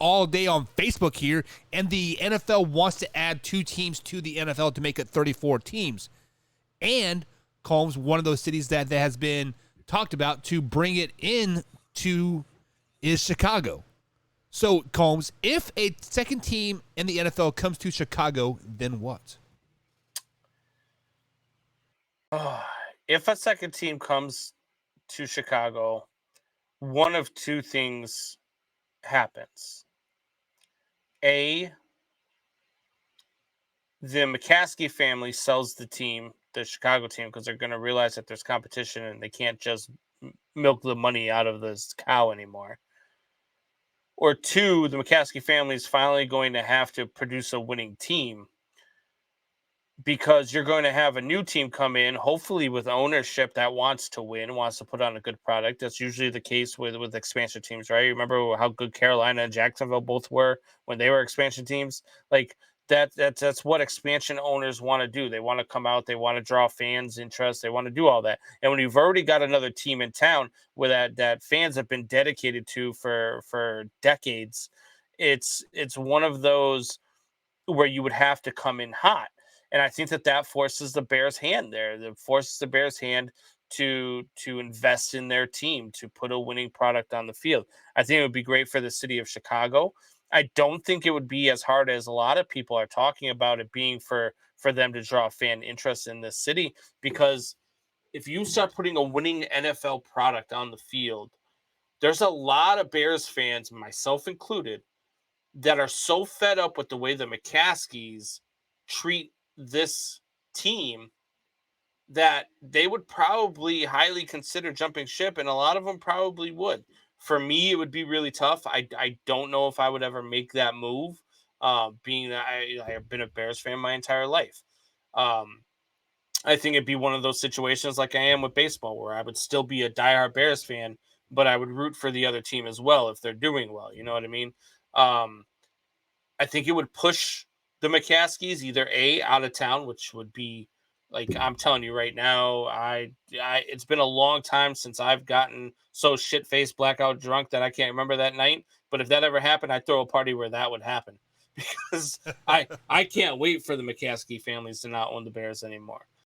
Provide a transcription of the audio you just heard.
all day on Facebook here, and the NFL wants to add 2 teams to the NFL to make it 34 teams. And Combs, one of those cities that has been talked about to bring it in to is Chicago. So, Combs, if a second team in the NFL comes to Chicago, then what? If a second team comes to Chicago, one of two things happens. A, the McCaskey family sells the team, the Chicago team, because they're going to realize that there's competition and they can't just milk the money out of this cow anymore. Or two, the McCaskey family is finally going to have to produce a winning team, because you're going to have a new team come in, hopefully with ownership that wants to win, wants to put on a good product. That's usually the case with expansion teams, right? Remember how good Carolina and Jacksonville both were when they were expansion teams? Like that's what expansion owners want to do. They want to come out, they want to draw fans' interest, they want to do all that. And when you've already got another team in town where that fans have been dedicated to for decades, it's one of those where you would have to come in hot. And I think that forces the Bears' hand there. That forces the Bears' hand to invest in their team, to put a winning product on the field. I think it would be great for the city of Chicago. I don't think it would be as hard as a lot of people are talking about it being for them to draw fan interest in this city, because if you start putting a winning NFL product on the field, there's a lot of Bears fans, myself included, that are so fed up with the way the McCaskies treat this team that they would probably highly consider jumping ship, and a lot of them probably would. For me, it would be really tough. I don't know if I would ever make that move, being that I have been a Bears fan my entire life. Um, I think it'd be one of those situations like I am with baseball, where I would still be a diehard Bears fan, but I would root for the other team as well if they're doing well. You know what I mean? Um, I think it would push the McCaskies either A, out of town, which would be, like, I'm telling you right now, I it's been a long time since I've gotten so shit faced blackout drunk that I can't remember that night. But if that ever happened, I'd throw a party where that would happen, because I can't wait for the McCaskey families to not own the Bears anymore.